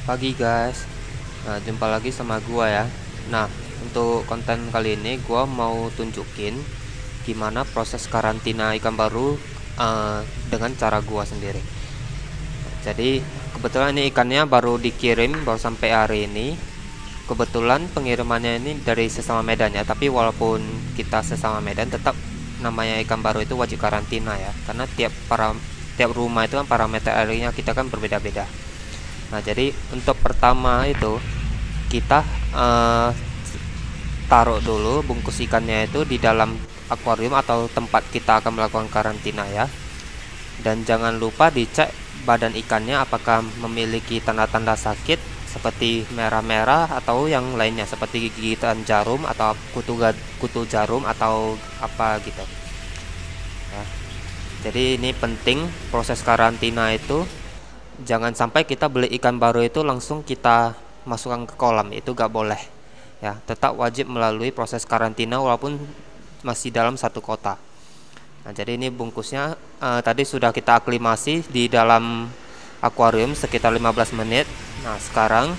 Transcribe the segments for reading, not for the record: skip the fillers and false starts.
Pagi guys. Nah, jumpa lagi sama gua ya. Nah, untuk konten kali ini gua mau tunjukin gimana proses karantina ikan baru dengan cara gua sendiri. Jadi, kebetulan ini ikannya baru dikirim, baru sampai hari ini. Kebetulan pengirimannya ini dari sesama Medan ya, tapi walaupun kita sesama Medan, tetap namanya ikan baru itu wajib karantina ya, karena tiap rumah itu kan parameter airnya kita kan berbeda-beda. Nah, jadi untuk pertama itu kita taruh dulu bungkus ikannya itu di dalam akuarium atau tempat kita akan melakukan karantina ya. Dan jangan lupa dicek badan ikannya apakah memiliki tanda-tanda sakit seperti merah-merah atau yang lainnya seperti gigitan jarum atau kutu jarum atau apa gitu. Ya. Jadi ini penting proses karantina itu. Jangan sampai kita beli ikan baru itu langsung kita masukkan ke kolam, itu gak boleh ya, tetap wajib melalui proses karantina walaupun masih dalam satu kota. Nah, jadi ini bungkusnya tadi sudah kita aklimasi di dalam akuarium sekitar 15 menit. Nah, sekarang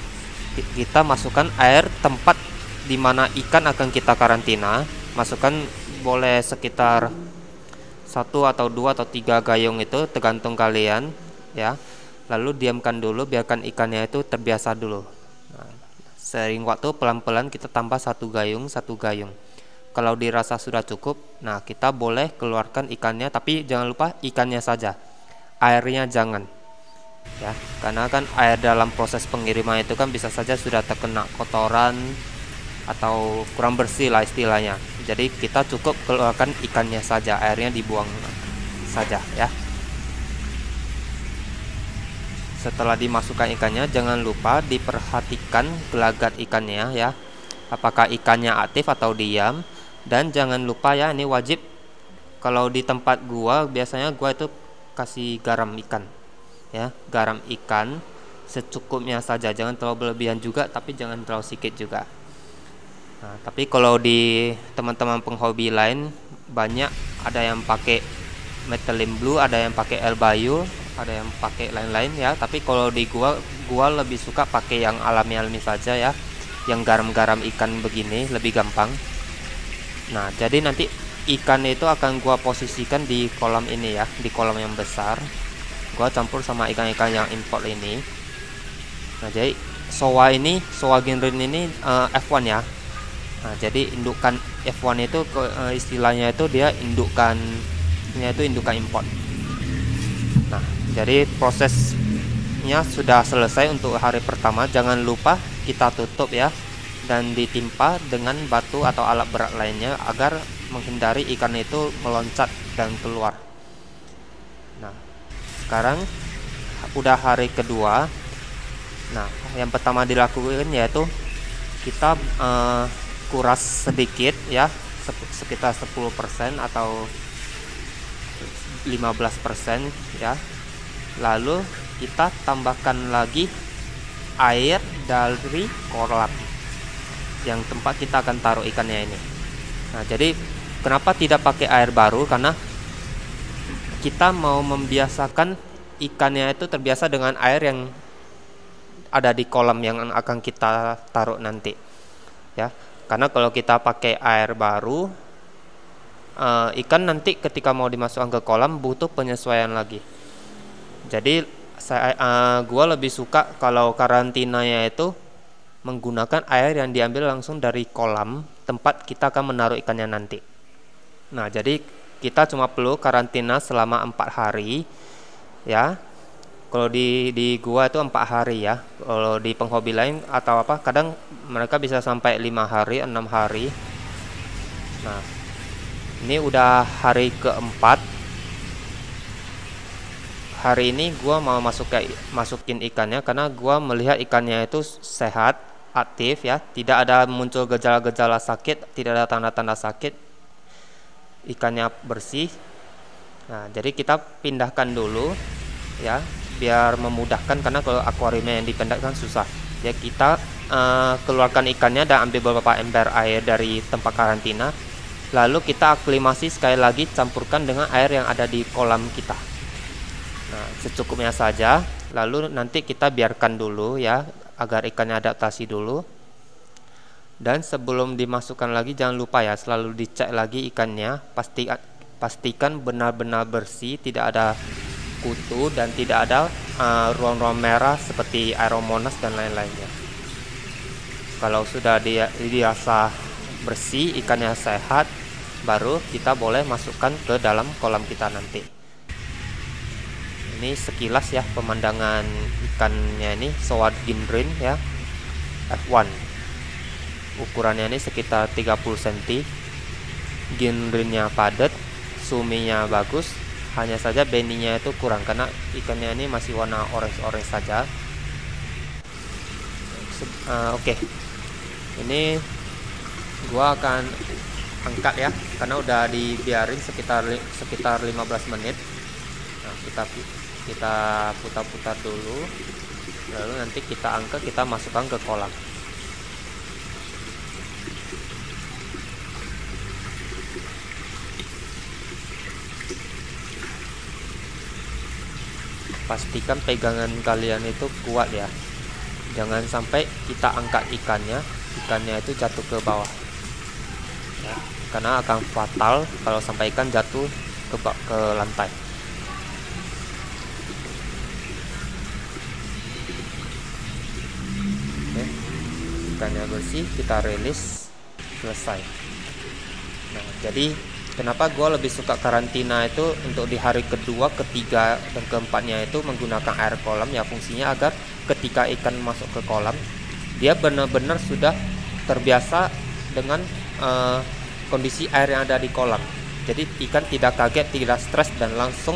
kita masukkan air tempat dimana ikan akan kita karantina. Masukkan boleh sekitar 1 atau 2 atau 3 gayung, itu tergantung kalian ya. Lalu diamkan dulu, biarkan ikannya itu terbiasa dulu. Nah, sering waktu pelan-pelan kita tambah satu gayung. Kalau dirasa sudah cukup, nah kita boleh keluarkan ikannya, tapi jangan lupa ikannya saja, airnya jangan ya, karena kan air dalam proses pengiriman itu kan bisa saja sudah terkena kotoran atau kurang bersih lah istilahnya. Jadi kita cukup keluarkan ikannya saja, airnya dibuang saja ya. Setelah dimasukkan ikannya, jangan lupa diperhatikan gelagat ikannya ya, apakah ikannya aktif atau diam. Dan jangan lupa ya, ini wajib, kalau di tempat gua biasanya gua itu kasih garam ikan ya, garam ikan secukupnya saja, jangan terlalu berlebihan juga, tapi jangan terlalu sedikit juga. Nah, tapi kalau di teman-teman penghobi lain banyak, ada yang pakai methylene blue, ada yang pakai Elbayu, ada yang pakai lain-lain ya. Tapi kalau di gua lebih suka pakai yang alami-alami saja ya, yang garam-garam ikan begini lebih gampang. Nah, jadi nanti ikan itu akan gua posisikan di kolam ini ya, di kolam yang besar. Gua campur sama ikan-ikan yang import ini. Nah, jadi soa genrin ini F1 ya. Nah, jadi indukan F1 itu istilahnya itu dia indukannya itu indukan import. Nah, jadi prosesnya sudah selesai untuk hari pertama. Jangan lupa kita tutup ya, dan ditimpa dengan batu atau alat berat lainnya agar menghindari ikan itu meloncat dan keluar. Nah, sekarang udah hari kedua. Nah, yang pertama dilakukan yaitu kita kuras sedikit ya, sekitar 10% atau 15% ya. Lalu kita tambahkan lagi air dari kolam yang tempat kita akan taruh ikannya ini. Nah, jadi kenapa tidak pakai air baru? Karena kita mau membiasakan ikannya itu terbiasa dengan air yang ada di kolam yang akan kita taruh nanti ya. Karena kalau kita pakai air baru, ikan nanti ketika mau dimasukkan ke kolam butuh penyesuaian lagi. Jadi gua lebih suka kalau karantinanya itu menggunakan air yang diambil langsung dari kolam tempat kita akan menaruh ikannya nanti. Nah, jadi kita cuma perlu karantina selama 4 hari ya. Kalau di gua itu 4 hari ya. Kalau di penghobi lain atau apa, kadang mereka bisa sampai 5 hari, 6 hari. Nah, ini udah hari keempat. Hari ini gua mau masukin ikannya karena gua melihat ikannya itu sehat, aktif ya, tidak ada muncul gejala-gejala sakit, tidak ada tanda-tanda sakit, ikannya bersih. Nah, jadi kita pindahkan dulu ya, biar memudahkan, karena kalau akuariumnya yang dipindahkan susah ya. Kita keluarkan ikannya dan ambil beberapa ember air dari tempat karantina, lalu kita aklimasi sekali lagi, campurkan dengan air yang ada di kolam kita. Nah, secukupnya saja. Lalu nanti kita biarkan dulu ya, agar ikannya adaptasi dulu. Dan sebelum dimasukkan lagi jangan lupa ya, selalu dicek lagi ikannya, pastikan benar-benar bersih, tidak ada kutu dan tidak ada ruang-ruang merah seperti Aeromonas dan lain-lainnya. Kalau sudah dirasa bersih, ikannya sehat, baru kita boleh masukkan ke dalam kolam kita nanti. Ini sekilas ya pemandangan ikannya, ini Soad Ginrin ya, F1. Ukurannya ini sekitar 30 cm. Ginrinnya padat, suminya bagus, hanya saja beninya itu kurang karena ikannya ini masih warna orange saja. Oke. Ini gua akan angkat ya, karena udah dibiarin sekitar 15 menit. Nah, kita putar-putar dulu, lalu nanti kita angkat, kita masukkan ke kolam. Pastikan pegangan kalian itu kuat ya, jangan sampai kita angkat ikannya itu jatuh ke bawah ya, karena akan fatal kalau sampai ikan jatuh ke lantai. Oke, ikannya bersih, kita rilis, selesai. Nah, jadi kenapa gue lebih suka karantina itu untuk di hari kedua, ketiga, dan keempatnya itu menggunakan air kolam ya, fungsinya agar ketika ikan masuk ke kolam dia benar-benar sudah terbiasa dengan kondisi air yang ada di kolam. Jadi ikan tidak kaget, tidak stres, dan langsung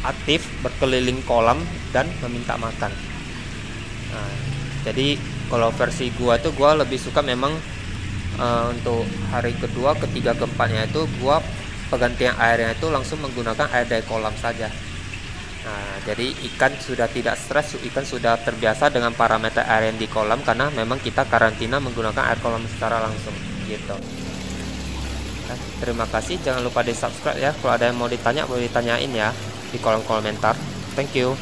aktif berkeliling kolam dan meminta makan. Nah, jadi kalau versi gua tuh gua lebih suka memang untuk hari kedua, ketiga, keempatnya itu gua penggantian airnya itu langsung menggunakan air dari kolam saja. Nah, jadi ikan sudah tidak stres, ikan sudah terbiasa dengan parameter air yang di kolam karena memang kita karantina menggunakan air kolam secara langsung gitu. Nah, terima kasih, jangan lupa di subscribe ya. Kalau ada yang mau ditanya boleh ditanyain ya di kolom komentar. Thank you.